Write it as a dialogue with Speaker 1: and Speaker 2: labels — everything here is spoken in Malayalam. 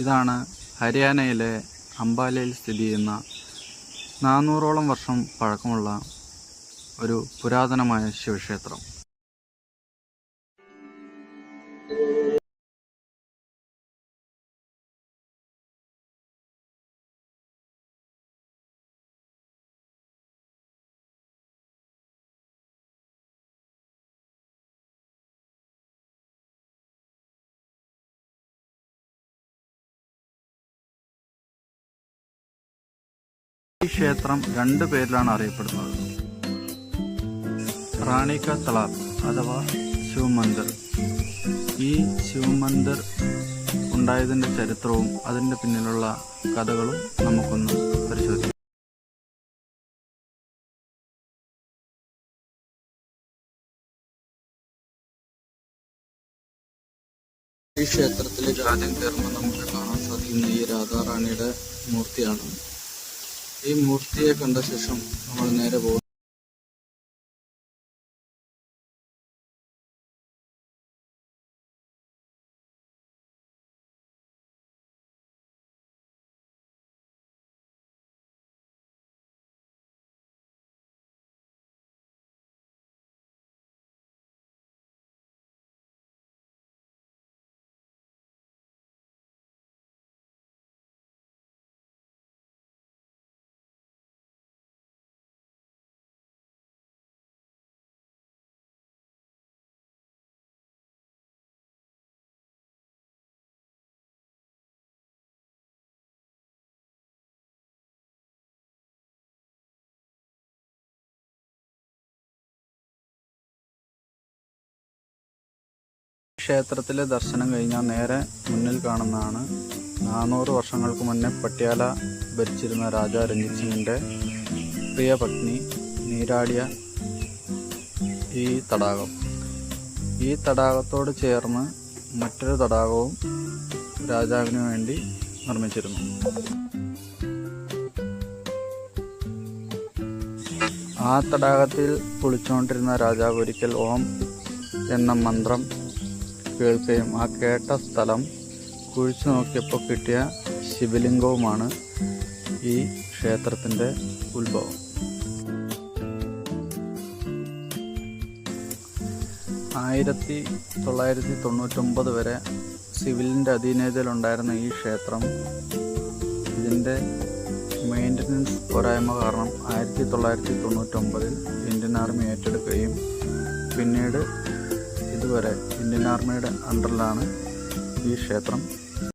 Speaker 1: ഇതാണ് ഹരിയാനയിലെ അംബാലയിൽ സ്ഥിതി ചെയ്യുന്ന 400ഓളം വർഷം പഴക്കമുള്ള ഒരു പുരാതനമായ ശിവക്ഷേത്രം. ഈ ക്ഷേത്രം 2 പേരിലാണ് അറിയപ്പെടുന്നത്. റാണി കാ തലാബ് അഥവാ ശിവ് മന്ദിർ. ഈ ശിവ് മന്ദിർ ഉണ്ടായതിൻ്റെ ചരിത്രവും അതിൻ്റെ പിന്നിലുള്ള കഥകളും നമുക്കൊന്ന് പരിശോധിക്കാം. ഈ ക്ഷേത്രത്തിലേക്ക് ആദ്യം കയറുമ്പോൾ നമുക്ക് കാണാൻ സാധിക്കുന്ന ഈ രാധാറാണിയുടെ മൂർത്തിയാണ്. ഈ മൂർത്തിയെ കണ്ട ശേഷം നമ്മൾ നേരെ പോകും. ക്ഷേത്രത്തിലെ ദർശനം കഴിഞ്ഞാൽ നേരെ മുന്നിൽ കാണുന്നതാണ് 400 വർഷങ്ങൾക്ക് മുന്നേ പട്യാല ഭരിച്ചിരുന്ന രാജാ രഞ്ജിത് സിംഗിൻ്റെ പ്രിയ പത്നി നീരാടിയ ഈ തടാകം. ഈ തടാകത്തോട് ചേർന്ന് മറ്റൊരു തടാകവും രാജാവിന് വേണ്ടി നിർമ്മിച്ചിരുന്നു. ആ തടാകത്തിൽ കുളിച്ചുകൊണ്ടിരുന്ന രാജാവ് ഒരിക്കൽ ഓം എന്ന മന്ത്രം കേൾക്കുകയും ആ കേട്ട സ്ഥലം കുഴിച്ചു നോക്കിയപ്പോൾ കിട്ടിയ ശിവലിംഗവുമാണ് ഈ ക്ഷേത്രത്തിൻ്റെ ഉത്ഭവം. ആയിരത്തി 1999 വരെ സിവിലിൻ്റെ അധീനതയിലുണ്ടായിരുന്ന ഈ ക്ഷേത്രം ഇതിൻ്റെ മെയിൻ്റനൻസ് പോരായ്മ കാരണം 1999 ഇന്ത്യൻ ആർമി ഏറ്റെടുക്കുകയും പിന്നീട് ഇതുവരെ ഇന്ത്യൻ ആർമിയുടെ അണ്ടറിലാണ് ഈ ക്ഷേത്രം